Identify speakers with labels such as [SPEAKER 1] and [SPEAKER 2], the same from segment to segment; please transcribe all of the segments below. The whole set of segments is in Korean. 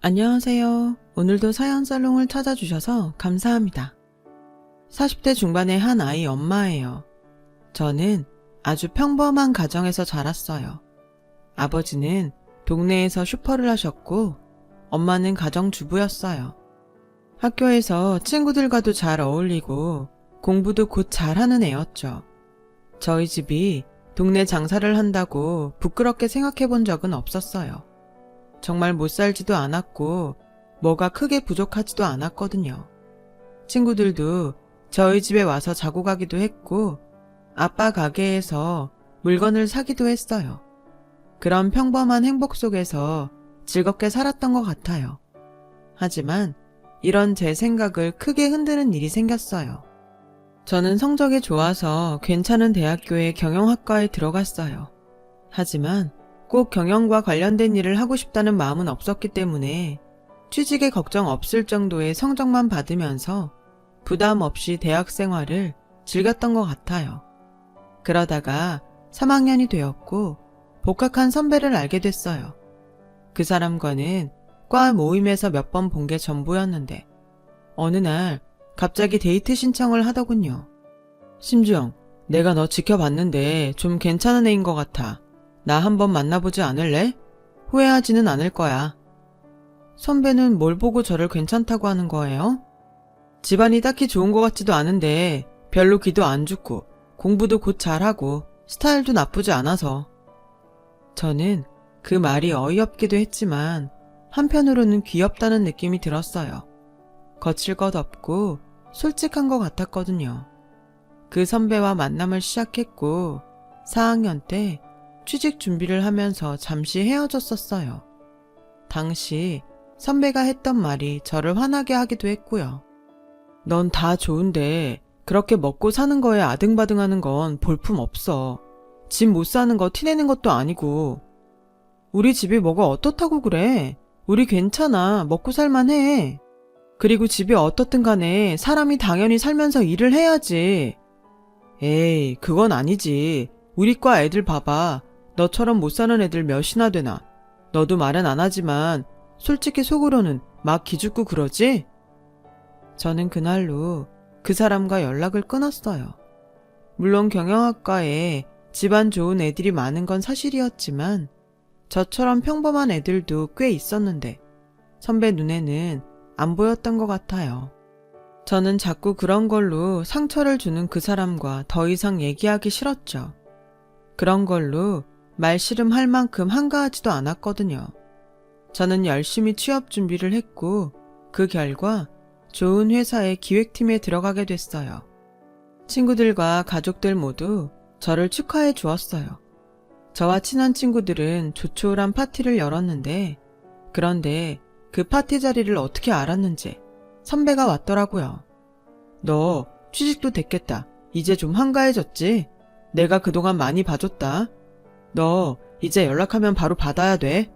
[SPEAKER 1] 안녕하세요. 오늘도 사연살롱을 찾아주셔서 감사합니다. 40대 중반의 한 아이 엄마예요. 저는 아주 평범한 가정에서 자랐어요. 아버지는 동네에서 슈퍼를 하셨고 엄마는 가정주부였어요. 학교에서 친구들과도 잘 어울리고 공부도 곧 잘하는 애였죠. 저희 집이 동네 장사를 한다고 부끄럽게 생각해 본 적은 없었어요. 정말 못 살지도 않았고 뭐가 크게 부족하지도 않았거든요. 친구들도 저희 집에 와서 자고 가기도 했고 아빠 가게에서 물건을 사기도 했어요. 그런 평범한 행복 속에서 즐겁게 살았던 것 같아요. 하지만 이런 제 생각을 크게 흔드는 일이 생겼어요. 저는 성적이 좋아서 괜찮은 대학교의 경영학과에 들어갔어요. 하지만 꼭 경영과 관련된 일을 하고 싶다는 마음은 없었기 때문에 취직에 걱정 없을 정도의 성적만 받으면서 부담 없이 대학 생활을 즐겼던 것 같아요. 그러다가 3학년이 되었고 복학한 선배를 알게 됐어요. 그 사람과는 과 모임에서 몇 번 본 게 전부였는데 어느 날 갑자기 데이트 신청을 하더군요. 심주영, 내가 너 지켜봤는데 좀 괜찮은 애인 것 같아. 나 한번 만나보지 않을래? 후회하지는 않을 거야. 선배는 뭘 보고 저를 괜찮다고 하는 거예요? 집안이 딱히 좋은 것 같지도 않은데 별로 기도 안 죽고 공부도 곧 잘하고 스타일도 나쁘지 않아서. 저는 그 말이 어이없기도 했지만 한편으로는 귀엽다는 느낌이 들었어요. 거칠 것 없고 솔직한 것 같았거든요. 그 선배와 만남을 시작했고 4학년 때 취직 준비를 하면서 잠시 헤어졌었어요. 당시 선배가 했던 말이 저를 화나게 하기도 했고요. 넌 다 좋은데 그렇게 먹고 사는 거에 아등바등하는 건 볼품 없어. 집 못 사는 거 티내는 것도 아니고. 우리 집이 뭐가 어떻다고 그래. 우리 괜찮아. 먹고 살만해. 그리고 집이 어떻든 간에 사람이 당연히 살면서 일을 해야지. 에이, 그건 아니지. 우리 과 애들 봐봐. 너처럼 못 사는 애들 몇이나 되나. 너도 말은 안 하지만 솔직히 속으로는 막 기죽고 그러지? 저는 그날로 그 사람과 연락을 끊었어요. 물론 경영학과에 집안 좋은 애들이 많은 건 사실이었지만 저처럼 평범한 애들도 꽤 있었는데 선배 눈에는 안 보였던 것 같아요. 저는 자꾸 그런 걸로 상처를 주는 그 사람과 더 이상 얘기하기 싫었죠. 그런 걸로 말씨름할 만큼 한가하지도 않았거든요. 저는 열심히 취업 준비를 했고 그 결과 좋은 회사의 기획팀에 들어가게 됐어요. 친구들과 가족들 모두 저를 축하해 주었어요. 저와 친한 친구들은 조촐한 파티를 열었는데 그런데 그 파티 자리를 어떻게 알았는지 선배가 왔더라고요. 너 취직도 됐겠다. 이제 좀 한가해졌지? 내가 그동안 많이 봐줬다. 너 이제 연락하면 바로 받아야 돼.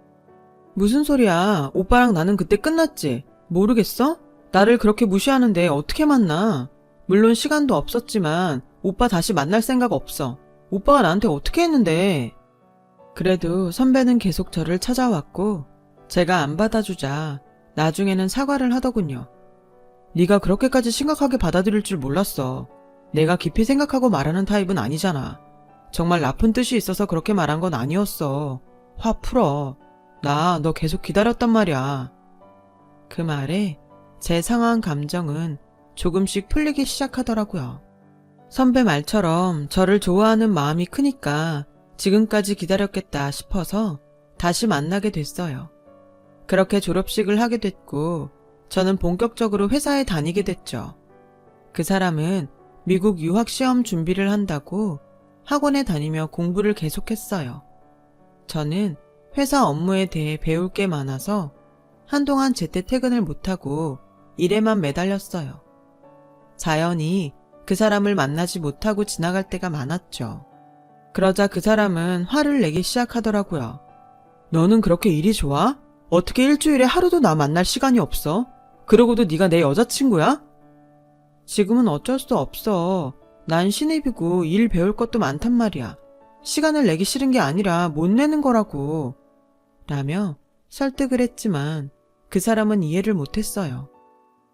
[SPEAKER 1] 무슨 소리야. 오빠랑 나는 그때 끝났지. 모르겠어? 나를 그렇게 무시하는데 어떻게 만나. 물론 시간도 없었지만 오빠 다시 만날 생각 없어. 오빠가 나한테 어떻게 했는데. 그래도 선배는 계속 저를 찾아왔고 제가 안 받아주자 나중에는 사과를 하더군요. 네가 그렇게까지 심각하게 받아들일 줄 몰랐어. 내가 깊이 생각하고 말하는 타입은 아니잖아. 정말 나쁜 뜻이 있어서 그렇게 말한 건 아니었어. 화 풀어. 나 너 계속 기다렸단 말이야. 그 말에 제 상한 감정은 조금씩 풀리기 시작하더라고요. 선배 말처럼 저를 좋아하는 마음이 크니까 지금까지 기다렸겠다 싶어서 다시 만나게 됐어요. 그렇게 졸업식을 하게 됐고 저는 본격적으로 회사에 다니게 됐죠. 그 사람은 미국 유학 시험 준비를 한다고 학원에 다니며 공부를 계속했어요. 저는 회사 업무에 대해 배울 게 많아서 한동안 제때 퇴근을 못하고 일에만 매달렸어요. 자연히 그 사람을 만나지 못하고 지나갈 때가 많았죠. 그러자 그 사람은 화를 내기 시작하더라고요. 너는 그렇게 일이 좋아? 어떻게 일주일에 하루도 나 만날 시간이 없어? 그러고도 네가 내 여자친구야? 지금은 어쩔 수 없어. 난 신입이고 일 배울 것도 많단 말이야. 시간을 내기 싫은 게 아니라 못 내는 거라고. 라며 설득을 했지만 그 사람은 이해를 못했어요.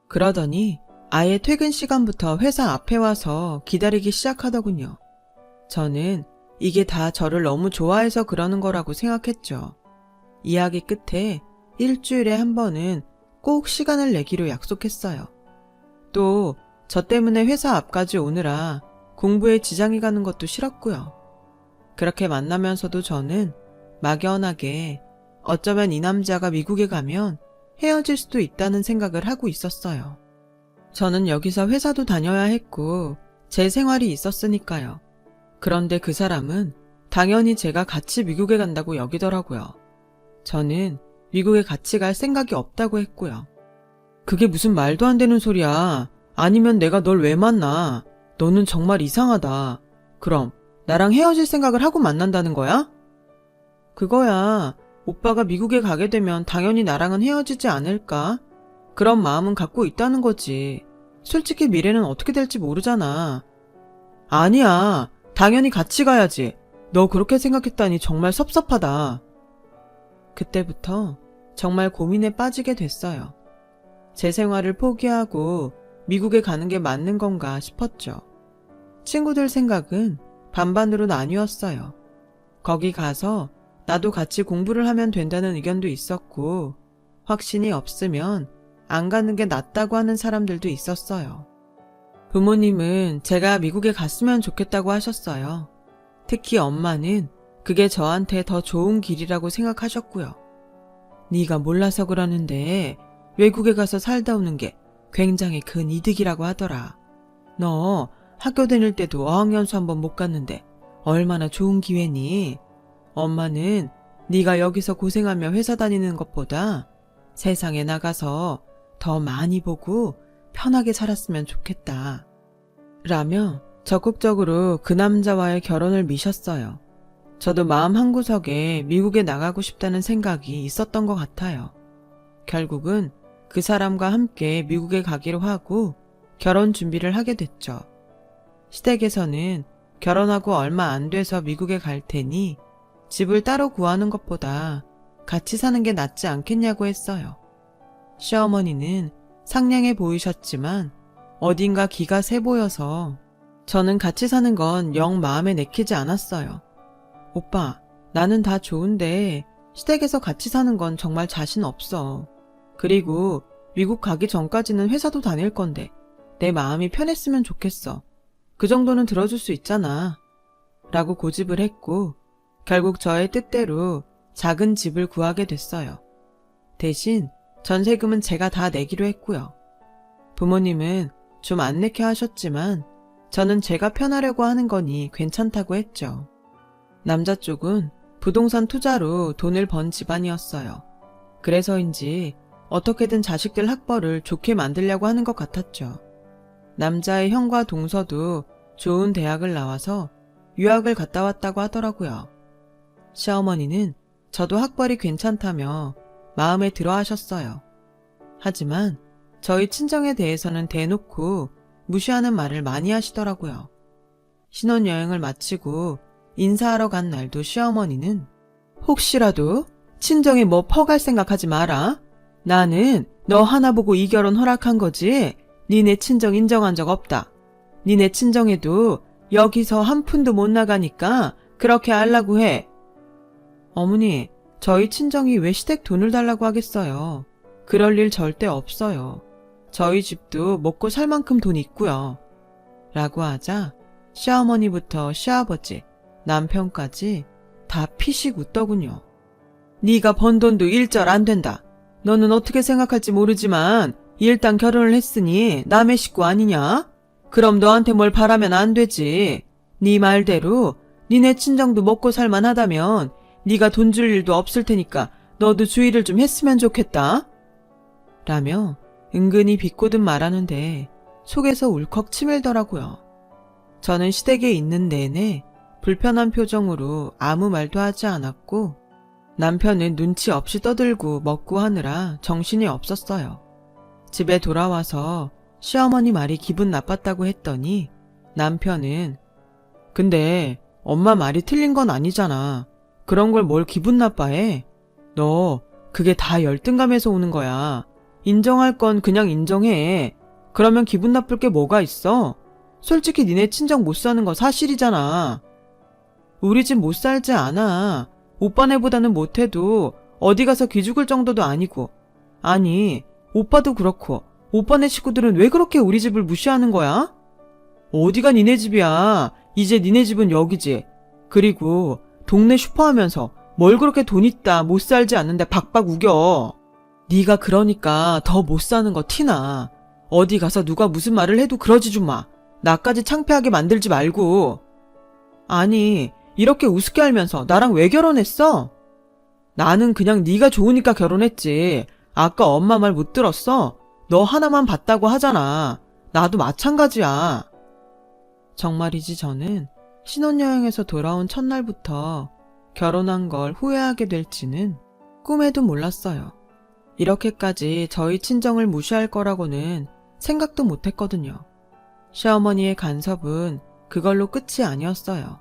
[SPEAKER 1] 그러더니 아예 퇴근 시간부터 회사 앞에 와서 기다리기 시작하더군요. 저는 이게 다 저를 너무 좋아해서 그러는 거라고 생각했죠. 이야기 끝에 일주일에 한 번은 꼭 시간을 내기로 약속했어요. 또 저 때문에 회사 앞까지 오느라 공부에 지장이 가는 것도 싫었고요. 그렇게 만나면서도 저는 막연하게 어쩌면 이 남자가 미국에 가면 헤어질 수도 있다는 생각을 하고 있었어요. 저는 여기서 회사도 다녀야 했고 제 생활이 있었으니까요. 그런데 그 사람은 당연히 제가 같이 미국에 간다고 여기더라고요. 저는 미국에 같이 갈 생각이 없다고 했고요. 그게 무슨 말도 안 되는 소리야. 아니면 내가 널 왜 만나? 너는 정말 이상하다. 그럼 나랑 헤어질 생각을 하고 만난다는 거야? 그거야. 오빠가 미국에 가게 되면 당연히 나랑은 헤어지지 않을까? 그런 마음은 갖고 있다는 거지. 솔직히 미래는 어떻게 될지 모르잖아. 아니야. 당연히 같이 가야지. 너 그렇게 생각했다니 정말 섭섭하다. 그때부터 정말 고민에 빠지게 됐어요. 제 생활을 포기하고 미국에 가는 게 맞는 건가 싶었죠. 친구들 생각은 반반으로 나뉘었어요. 거기 가서 나도 같이 공부를 하면 된다는 의견도 있었고, 확신이 없으면 안 가는 게 낫다고 하는 사람들도 있었어요. 부모님은 제가 미국에 갔으면 좋겠다고 하셨어요. 특히 엄마는 그게 저한테 더 좋은 길이라고 생각하셨고요. 네가 몰라서 그러는데 외국에 가서 살다 오는 게 굉장히 큰 이득이라고 하더라. 너 학교 다닐 때도 어학연수 한번 못 갔는데 얼마나 좋은 기회니? 엄마는 네가 여기서 고생하며 회사 다니는 것보다 세상에 나가서 더 많이 보고 편하게 살았으면 좋겠다. 라며 적극적으로 그 남자와의 결혼을 미셨어요. 저도 마음 한구석에 미국에 나가고 싶다는 생각이 있었던 것 같아요. 결국은 그 사람과 함께 미국에 가기로 하고 결혼 준비를 하게 됐죠. 시댁에서는 결혼하고 얼마 안 돼서 미국에 갈 테니 집을 따로 구하는 것보다 같이 사는 게 낫지 않겠냐고 했어요. 시어머니는 상냥해 보이셨지만 어딘가 기가 세 보여서 저는 같이 사는 건 영 마음에 내키지 않았어요. 오빠, 나는 다 좋은데 시댁에서 같이 사는 건 정말 자신 없어. 그리고 미국 가기 전까지는 회사도 다닐 건데 내 마음이 편했으면 좋겠어. 그 정도는 들어줄 수 있잖아. 라고 고집을 했고 결국 저의 뜻대로 작은 집을 구하게 됐어요. 대신 전세금은 제가 다 내기로 했고요. 부모님은 좀 안 내게 하셨지만 저는 제가 편하려고 하는 거니 괜찮다고 했죠. 남자 쪽은 부동산 투자로 돈을 번 집안이었어요. 그래서인지 어떻게든 자식들 학벌을 좋게 만들려고 하는 것 같았죠. 남자의 형과 동서도 좋은 대학을 나와서 유학을 갔다 왔다고 하더라고요. 시어머니는 저도 학벌이 괜찮다며 마음에 들어 하셨어요. 하지만 저희 친정에 대해서는 대놓고 무시하는 말을 많이 하시더라고요. 신혼여행을 마치고 인사하러 간 날도 시어머니는 혹시라도 친정에 뭐 퍼갈 생각하지 마라. 나는 너 하나 보고 이 결혼 허락한 거지 니네 친정 인정한 적 없다. 니네 친정에도 여기서 한 푼도 못 나가니까 그렇게 하려고 해. 어머니, 저희 친정이 왜 시댁 돈을 달라고 하겠어요. 그럴 일 절대 없어요. 저희 집도 먹고 살 만큼 돈 있고요. 라고 하자 시어머니부터 시아버지, 남편까지 다 피식 웃더군요. 네가 번 돈도 일절 안 된다. 너는 어떻게 생각할지 모르지만 일단 결혼을 했으니 남의 식구 아니냐? 그럼 너한테 뭘 바라면 안 되지. 네 말대로 니네 친정도 먹고 살만하다면 네가 돈 줄 일도 없을 테니까 너도 주의를 좀 했으면 좋겠다. 라며 은근히 비꼬듯 말하는데 속에서 울컥 치밀더라고요. 저는 시댁에 있는 내내 불편한 표정으로 아무 말도 하지 않았고 남편은 눈치 없이 떠들고 먹고 하느라 정신이 없었어요. 집에 돌아와서 시어머니 말이 기분 나빴다고 했더니 남편은 근데 엄마 말이 틀린 건 아니잖아. 그런 걸 뭘 기분 나빠해? 너 그게 다 열등감에서 오는 거야. 인정할 건 그냥 인정해. 그러면 기분 나쁠 게 뭐가 있어? 솔직히 니네 친정 못 사는 거 사실이잖아. 우리 집 못 살지 않아. 오빠네보다는 못해도 어디 가서 기죽을 정도도 아니고. 아니, 오빠도 그렇고 오빠네 식구들은 왜 그렇게 우리 집을 무시하는 거야? 어디가 니네 집이야. 이제 니네 집은 여기지. 그리고 동네 슈퍼하면서 뭘 그렇게 돈 있다 못 살지 않는데 박박 우겨. 네가 그러니까 더 못 사는 거 티나. 어디 가서 누가 무슨 말을 해도 그러지 좀 마. 나까지 창피하게 만들지 말고. 아니, 이렇게 우습게 알면서 나랑 왜 결혼했어? 나는 그냥 네가 좋으니까 결혼했지. 아까 엄마 말 못 들었어? 너 하나만 봤다고 하잖아. 나도 마찬가지야. 정말이지 저는 신혼여행에서 돌아온 첫날부터 결혼한 걸 후회하게 될지는 꿈에도 몰랐어요. 이렇게까지 저희 친정을 무시할 거라고는 생각도 못했거든요. 시어머니의 간섭은 그걸로 끝이 아니었어요.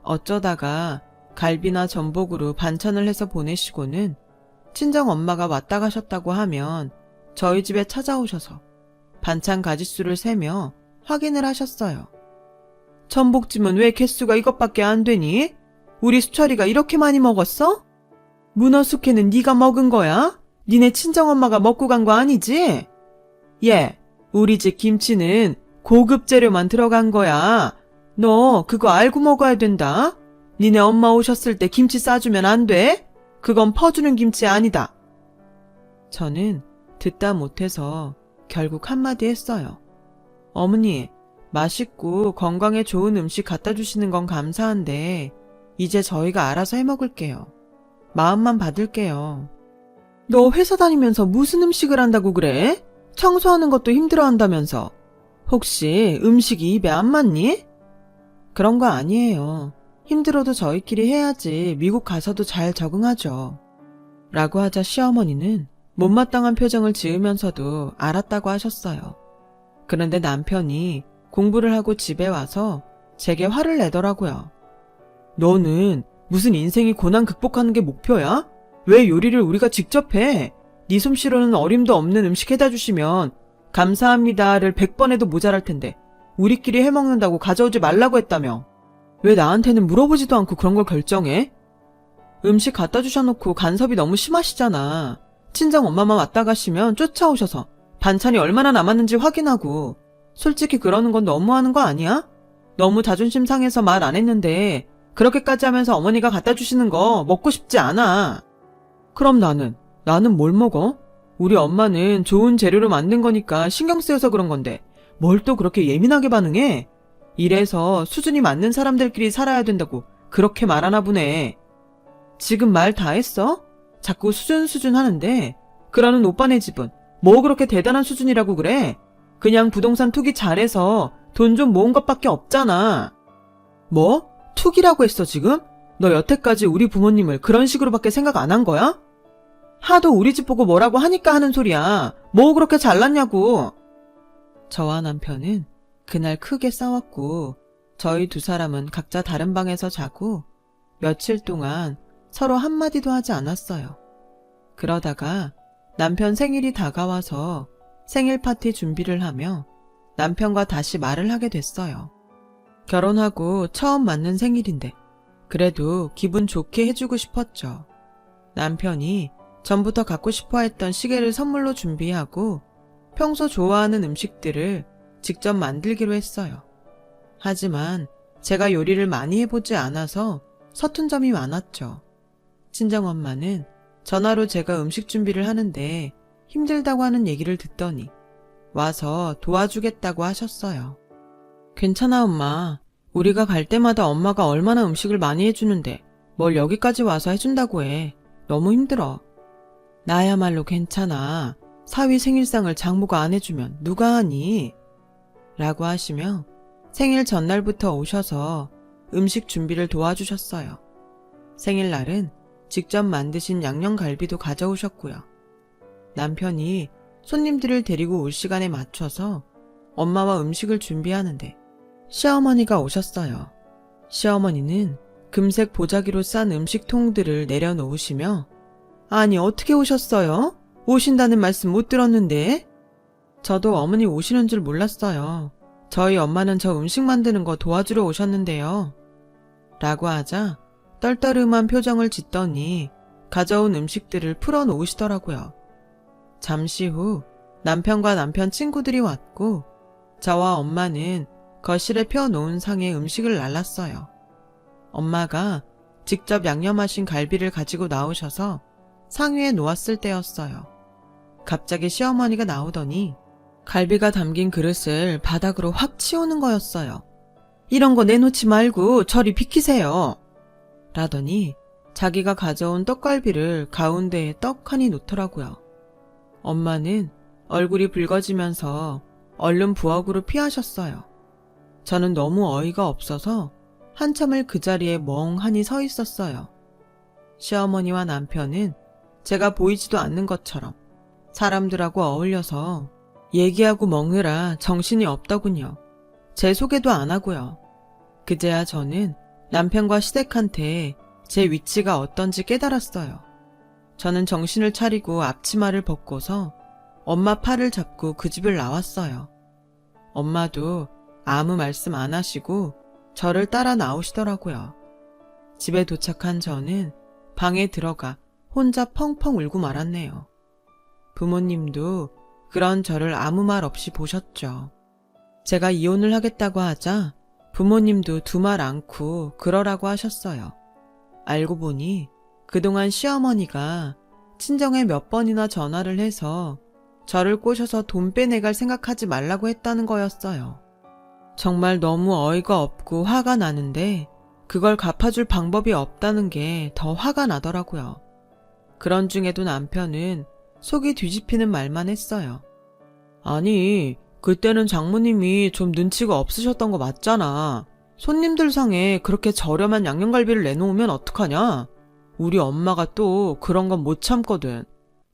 [SPEAKER 1] 어쩌다가 갈비나 전복으로 반찬을 해서 보내시고는 친정 엄마가 왔다 가셨다고 하면 저희 집에 찾아오셔서 반찬 가짓수를 세며 확인을 하셨어요. 전복찜은 왜 개수가 이것밖에 안 되니? 우리 수철이가 이렇게 많이 먹었어? 문어 숙회는 네가 먹은 거야? 니네 친정엄마가 먹고 간 거 아니지? 예, 우리 집 김치는 고급 재료만 들어간 거야. 너 그거 알고 먹어야 된다. 니네 엄마 오셨을 때 김치 싸주면 안 돼? 그건 퍼주는 김치 아니다. 저는 듣다 못해서 결국 한마디 했어요. 어머니, 맛있고 건강에 좋은 음식 갖다 주시는 건 감사한데 이제 저희가 알아서 해 먹을게요. 마음만 받을게요. 너 회사 다니면서 무슨 음식을 한다고 그래? 청소하는 것도 힘들어 한다면서. 혹시 음식이 입에 안 맞니? 그런 거 아니에요. 힘들어도 저희끼리 해야지 미국 가서도 잘 적응하죠. 라고 하자 시어머니는 못마땅한 표정을 지으면서도 알았다고 하셨어요. 그런데 남편이 공부를 하고 집에 와서 제게 화를 내더라고요. 너는 무슨 인생이 고난 극복하는 게 목표야? 왜 요리를 우리가 직접 해? 네 솜씨로는 어림도 없는 음식 해다 주시면 감사합니다를 100번 해도 모자랄 텐데 우리끼리 해먹는다고 가져오지 말라고 했다며. 왜 나한테는 물어보지도 않고 그런 걸 결정해? 음식 갖다 주셔놓고 간섭이 너무 심하시잖아. 친정 엄마만 왔다 가시면 쫓아오셔서 반찬이 얼마나 남았는지 확인하고. 솔직히 그러는 건 너무하는 거 아니야? 너무 자존심 상해서 말 안 했는데 그렇게까지 하면서 어머니가 갖다 주시는 거 먹고 싶지 않아. 그럼 나는 뭘 먹어? 우리 엄마는 좋은 재료로 만든 거니까 신경 쓰여서 그런 건데 뭘 또 그렇게 예민하게 반응해? 이래서 수준이 맞는 사람들끼리 살아야 된다고 그렇게 말하나 보네. 지금 말 다 했어? 자꾸 수준 하는데 그러는 오빠네 집은 뭐 그렇게 대단한 수준이라고 그래? 그냥 부동산 투기 잘해서 돈 좀 모은 것밖에 없잖아. 뭐? 투기라고 했어 지금? 너 여태까지 우리 부모님을 그런 식으로밖에 생각 안 한 거야? 하도 우리 집 보고 뭐라고 하니까 하는 소리야. 뭐 그렇게 잘났냐고. 저와 남편은 그날 크게 싸웠고 저희 두 사람은 각자 다른 방에서 자고 며칠 동안 서로 한마디도 하지 않았어요. 그러다가 남편 생일이 다가와서 생일 파티 준비를 하며 남편과 다시 말을 하게 됐어요. 결혼하고 처음 맞는 생일인데 그래도 기분 좋게 해주고 싶었죠. 남편이 전부터 갖고 싶어 했던 시계를 선물로 준비하고 평소 좋아하는 음식들을 직접 만들기로 했어요. 하지만 제가 요리를 많이 해보지 않아서 서툰 점이 많았죠. 친정엄마는 전화로 제가 음식 준비를 하는데 힘들다고 하는 얘기를 듣더니 와서 도와주겠다고 하셨어요. 괜찮아 엄마. 우리가 갈 때마다 엄마가 얼마나 음식을 많이 해주는데 뭘 여기까지 와서 해준다고 해. 너무 힘들어. 나야말로 괜찮아. 사위 생일상을 장모가 안 해주면 누가 하니? 라고 하시며 생일 전날부터 오셔서 음식 준비를 도와주셨어요. 생일날은 직접 만드신 양념갈비도 가져오셨고요. 남편이 손님들을 데리고 올 시간에 맞춰서 엄마와 음식을 준비하는데 시어머니가 오셨어요. 시어머니는 금색 보자기로 싼 음식통들을 내려놓으시며 아니, 어떻게 오셨어요? 오신다는 말씀 못 들었는데? 저도 어머니 오시는 줄 몰랐어요. 저희 엄마는 저 음식 만드는 거 도와주러 오셨는데요. 라고 하자 떨떠름한 표정을 짓더니 가져온 음식들을 풀어 놓으시더라고요. 잠시 후 남편과 남편 친구들이 왔고 저와 엄마는 거실에 펴놓은 상에 음식을 날랐어요. 엄마가 직접 양념하신 갈비를 가지고 나오셔서 상 위에 놓았을 때였어요. 갑자기 시어머니가 나오더니 갈비가 담긴 그릇을 바닥으로 확 치우는 거였어요. 이런 거 내놓지 말고 저리 비키세요. 라더니 자기가 가져온 떡갈비를 가운데에 떡하니 놓더라고요. 엄마는 얼굴이 붉어지면서 얼른 부엌으로 피하셨어요. 저는 너무 어이가 없어서 한참을 그 자리에 멍하니 서 있었어요. 시어머니와 남편은 제가 보이지도 않는 것처럼 사람들하고 어울려서 얘기하고 먹느라 정신이 없더군요. 제 소개도 안 하고요. 그제야 저는 남편과 시댁한테 제 위치가 어떤지 깨달았어요. 저는 정신을 차리고 앞치마를 벗고서 엄마 팔을 잡고 그 집을 나왔어요. 엄마도 아무 말씀 안 하시고 저를 따라 나오시더라고요. 집에 도착한 저는 방에 들어가 혼자 펑펑 울고 말았네요. 부모님도 그런 저를 아무 말 없이 보셨죠. 제가 이혼을 하겠다고 하자 부모님도 두말 않고 그러라고 하셨어요. 알고 보니 그동안 시어머니가 친정에 몇 번이나 전화를 해서 저를 꼬셔서 돈 빼내갈 생각하지 말라고 했다는 거였어요. 정말 너무 어이가 없고 화가 나는데 그걸 갚아줄 방법이 없다는 게 더 화가 나더라고요. 그런 중에도 남편은 속이 뒤집히는 말만 했어요. 아니, 그때는 장모님이 좀 눈치가 없으셨던 거 맞잖아. 손님들 상에 그렇게 저렴한 양념갈비를 내놓으면 어떡하냐? 우리 엄마가 또 그런 건 못 참거든.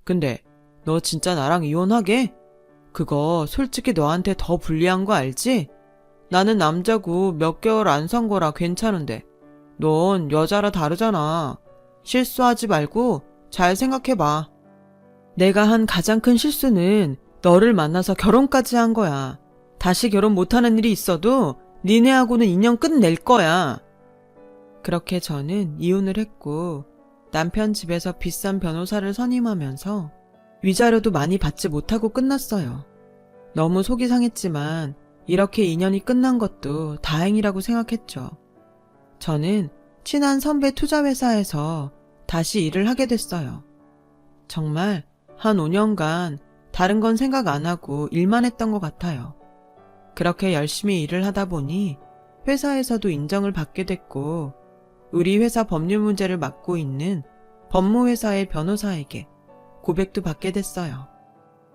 [SPEAKER 1] 근데 너 진짜 나랑 이혼하게? 그거 솔직히 너한테 더 불리한 거 알지? 나는 남자고 몇 개월 안 산 거라 괜찮은데 넌 여자라 다르잖아. 실수하지 말고 잘 생각해봐. 내가 한 가장 큰 실수는 너를 만나서 결혼까지 한 거야. 다시 결혼 못하는 일이 있어도 니네하고는 인연 끝낼 거야. 그렇게 저는 이혼을 했고 남편 집에서 비싼 변호사를 선임하면서 위자료도 많이 받지 못하고 끝났어요. 너무 속이 상했지만 이렇게 인연이 끝난 것도 다행이라고 생각했죠. 저는 친한 선배 투자회사에서 다시 일을 하게 됐어요. 정말 한 5년간 다른 건 생각 안 하고 일만 했던 것 같아요. 그렇게 열심히 일을 하다 보니 회사에서도 인정을 받게 됐고 우리 회사 법률 문제를 맡고 있는 법무회사의 변호사에게 고백도 받게 됐어요.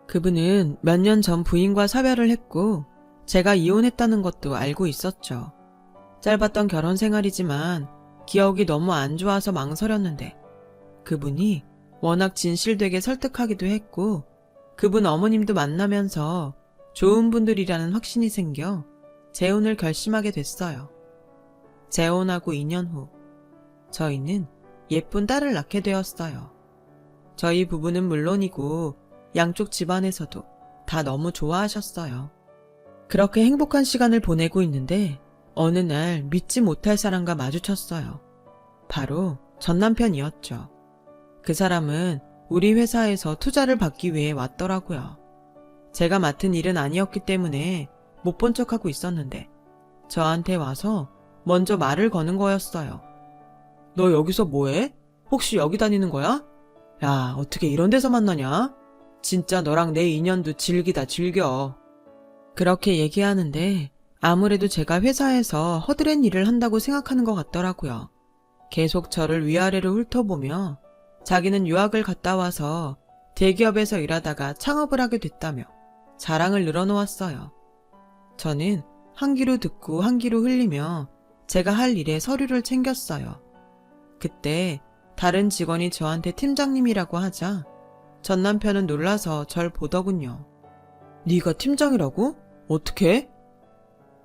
[SPEAKER 1] 그분은 몇 년 전 부인과 사별을 했고 제가 이혼했다는 것도 알고 있었죠. 짧았던 결혼 생활이지만 기억이 너무 안 좋아서 망설였는데 그분이 워낙 진실되게 설득하기도 했고 그분 어머님도 만나면서 좋은 분들이라는 확신이 생겨 재혼을 결심하게 됐어요. 재혼하고 2년 후 저희는 예쁜 딸을 낳게 되었어요. 저희 부부는 물론이고 양쪽 집안에서도 다 너무 좋아하셨어요. 그렇게 행복한 시간을 보내고 있는데 어느 날 믿지 못할 사람과 마주쳤어요. 바로 전 남편이었죠. 그 사람은 우리 회사에서 투자를 받기 위해 왔더라고요. 제가 맡은 일은 아니었기 때문에 못 본 척하고 있었는데 저한테 와서 먼저 말을 거는 거였어요. 너 여기서 뭐해? 혹시 여기 다니는 거야? 야, 어떻게 이런 데서 만나냐? 진짜 너랑 내 인연도 질기다 질겨. 그렇게 얘기하는데 아무래도 제가 회사에서 허드렛 일을 한다고 생각하는 것 같더라고요. 계속 저를 위아래로 훑어보며 자기는 유학을 갔다 와서 대기업에서 일하다가 창업을 하게 됐다며 자랑을 늘어놓았어요. 저는 한 귀로 듣고 한 귀로 흘리며 제가 할 일에 서류를 챙겼어요. 그때 다른 직원이 저한테 팀장님이라고 하자 전 남편은 놀라서 절 보더군요. 네가 팀장이라고? 어떻게?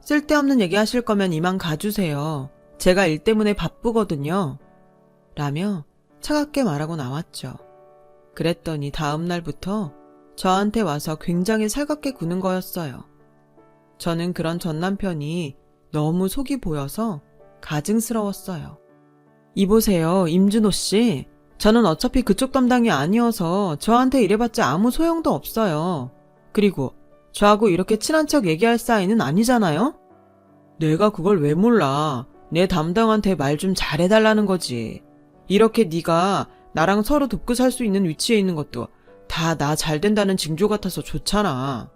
[SPEAKER 1] 쓸데없는 얘기 하실 거면 이만 가주세요. 제가 일 때문에 바쁘거든요. 라며 차갑게 말하고 나왔죠. 그랬더니 다음 날부터 저한테 와서 굉장히 살갑게 구는 거였어요. 저는 그런 전 남편이 너무 속이 보여서 가증스러웠어요. 이보세요, 임준호 씨. 저는 어차피 그쪽 담당이 아니어서 저한테 이래봤자 아무 소용도 없어요. 그리고 저하고 이렇게 친한 척 얘기할 사이는 아니잖아요? 내가 그걸 왜 몰라. 내 담당한테 말 좀 잘해달라는 거지. 이렇게 네가 나랑 서로 돕고 살 수 있는 위치에 있는 것도 다 나 잘 된다는 징조 같아서 좋잖아.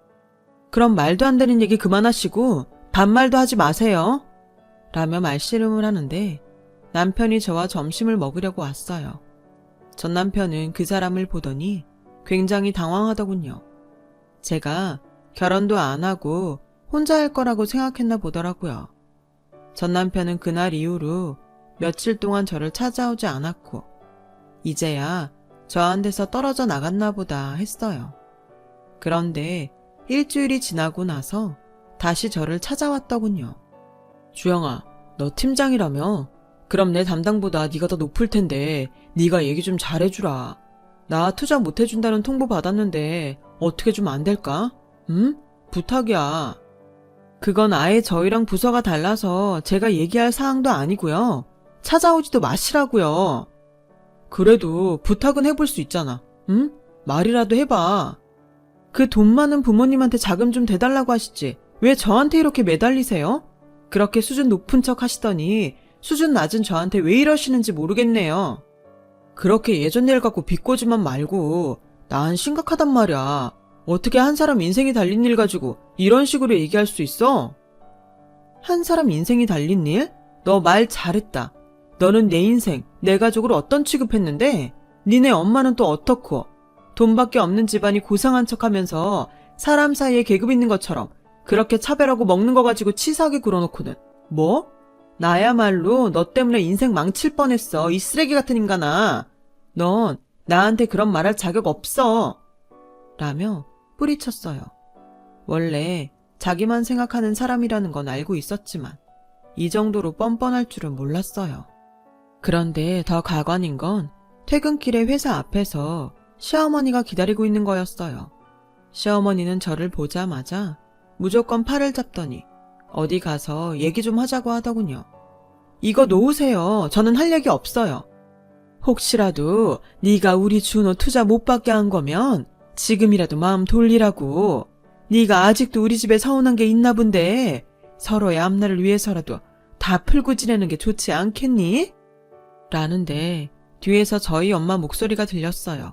[SPEAKER 1] 그럼 말도 안 되는 얘기 그만하시고 반말도 하지 마세요. 라며 말씨름을 하는데 남편이 저와 점심을 먹으려고 왔어요. 전 남편은 그 사람을 보더니 굉장히 당황하더군요. 제가 결혼도 안 하고 혼자 할 거라고 생각했나 보더라고요. 전 남편은 그날 이후로 며칠 동안 저를 찾아오지 않았고 이제야 저한테서 떨어져 나갔나 보다 했어요. 그런데 일주일이 지나고 나서 다시 저를 찾아왔더군요. 주영아, 너 팀장이라며? 그럼 내 담당보다 네가 더 높을 텐데 네가 얘기 좀 잘해주라. 나 투자 못해준다는 통보 받았는데 어떻게 좀 안 될까? 응? 부탁이야. 그건 아예 저희랑 부서가 달라서 제가 얘기할 사항도 아니고요. 찾아오지도 마시라고요. 그래도 부탁은 해볼 수 있잖아. 응? 말이라도 해봐. 그 돈 많은 부모님한테 자금 좀 대달라고 하시지. 왜 저한테 이렇게 매달리세요? 그렇게 수준 높은 척 하시더니 수준 낮은 저한테 왜 이러시는지 모르겠네요. 그렇게 예전 일 갖고 비꼬지만 말고 난 심각하단 말이야. 어떻게 한 사람 인생이 달린 일 가지고 이런 식으로 얘기할 수 있어? 한 사람 인생이 달린 일? 너 말 잘했다. 너는 내 인생, 내 가족을 어떤 취급했는데 니네 엄마는 또 어떻고 돈밖에 없는 집안이 고상한 척하면서 사람 사이에 계급 있는 것처럼 그렇게 차별하고 먹는 거 가지고 치사하게 굴어놓고는 뭐? 나야말로 너 때문에 인생 망칠 뻔했어. 이 쓰레기 같은 인간아. 넌 나한테 그런 말할 자격 없어. 라며 뿌리쳤어요. 원래 자기만 생각하는 사람이라는 건 알고 있었지만 이 정도로 뻔뻔할 줄은 몰랐어요. 그런데 더 가관인 건 퇴근길에 회사 앞에서 시어머니가 기다리고 있는 거였어요. 시어머니는 저를 보자마자 무조건 팔을 잡더니 어디 가서 얘기 좀 하자고 하더군요. 이거 놓으세요. 저는 할 얘기 없어요. 혹시라도 네가 우리 준호 투자 못 받게 한 거면 지금이라도 마음 돌리라고. 네가 아직도 우리 집에 서운한 게 있나 본데 서로의 앞날을 위해서라도 다 풀고 지내는 게 좋지 않겠니? 라는데 뒤에서 저희 엄마 목소리가 들렸어요.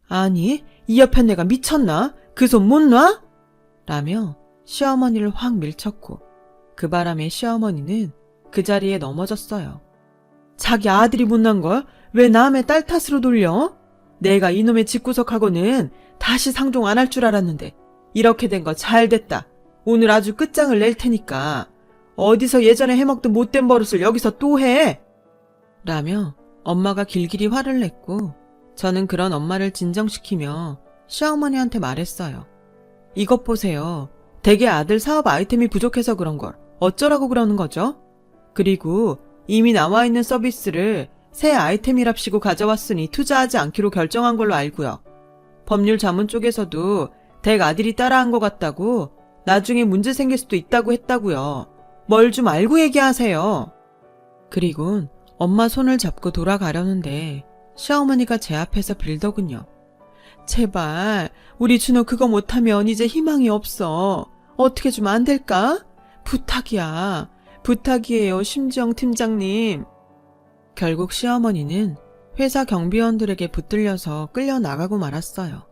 [SPEAKER 1] 아니, 이 옆에 내가 미쳤나? 그 손 못 놔? 라며 시어머니를 확 밀쳤고 그 바람에 시어머니는 그 자리에 넘어졌어요. 자기 아들이 못난 걸 왜 남의 딸 탓으로 돌려? 내가 이놈의 집구석하고는 다시 상종 안 할 줄 알았는데 이렇게 된 거 잘 됐다. 오늘 아주 끝장을 낼 테니까 어디서 예전에 해먹던 못된 버릇을 여기서 또 해? 라며 엄마가 길길이 화를 냈고 저는 그런 엄마를 진정시키며 시어머니한테 말했어요. 이것 보세요. 댁의 아들 사업 아이템이 부족해서 그런 걸 어쩌라고 그러는 거죠? 그리고 이미 나와 있는 서비스를 새 아이템이랍시고 가져왔으니 투자하지 않기로 결정한 걸로 알고요. 법률 자문 쪽에서도 댁 아들이 따라한 것 같다고 나중에 문제 생길 수도 있다고 했다고요. 뭘 좀 알고 얘기하세요. 그리곤 엄마 손을 잡고 돌아가려는데 시어머니가 제 앞에서 빌더군요. 제발 우리 준호 그거 못하면 이제 희망이 없어. 어떻게 좀 안 될까? 부탁이야. 부탁이에요, 심지영 팀장님. 결국 시어머니는 회사 경비원들에게 붙들려서 끌려 나가고 말았어요.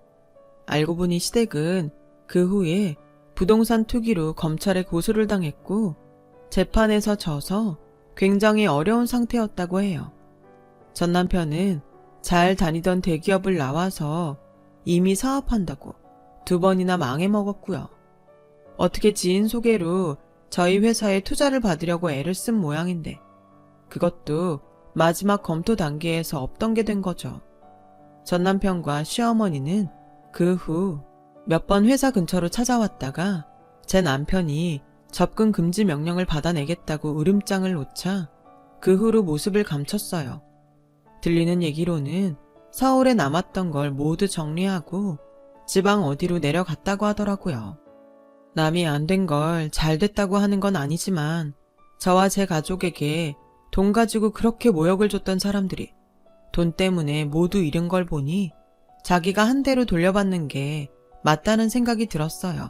[SPEAKER 1] 알고 보니 시댁은 그 후에 부동산 투기로 검찰에 고소를 당했고 재판에서 져서 굉장히 어려운 상태였다고 해요. 전 남편은 잘 다니던 대기업을 나와서 이미 사업한다고 2번이나 망해먹었고요. 어떻게 지인 소개로 저희 회사에 투자를 받으려고 애를 쓴 모양인데 그것도 마지막 검토 단계에서 없던 게 된 거죠. 전 남편과 시어머니는 그 후 몇 번 회사 근처로 찾아왔다가 제 남편이 접근 금지 명령을 받아내겠다고 으름장을 놓자 그 후로 모습을 감췄어요. 들리는 얘기로는 서울에 남았던 걸 모두 정리하고 지방 어디로 내려갔다고 하더라고요. 남이 안 된 걸 잘 됐다고 하는 건 아니지만 저와 제 가족에게 돈 가지고 그렇게 모욕을 줬던 사람들이 돈 때문에 모두 잃은 걸 보니 자기가 한 대로 돌려받는 게 맞다는 생각이 들었어요.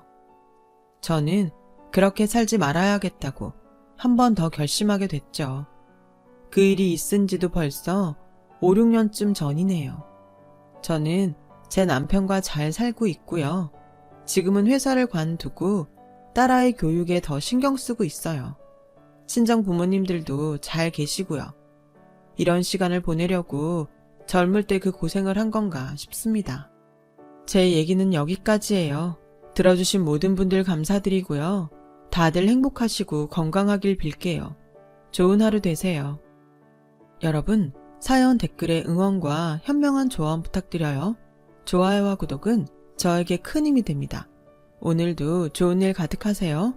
[SPEAKER 1] 저는 그렇게 살지 말아야겠다고 한 번 더 결심하게 됐죠. 그 일이 있은 지도 벌써 5, 6년쯤 전이네요. 저는 제 남편과 잘 살고 있고요. 지금은 회사를 관두고 딸아이 교육에 더 신경 쓰고 있어요. 친정 부모님들도 잘 계시고요. 이런 시간을 보내려고 젊을 때 그 고생을 한 건가 싶습니다. 제 얘기는 여기까지예요. 들어주신 모든 분들 감사드리고요. 다들 행복하시고 건강하길 빌게요. 좋은 하루 되세요. 여러분, 사연 댓글에 응원과 현명한 조언 부탁드려요. 좋아요와 구독은 저에게 큰 힘이 됩니다. 오늘도 좋은 일 가득하세요.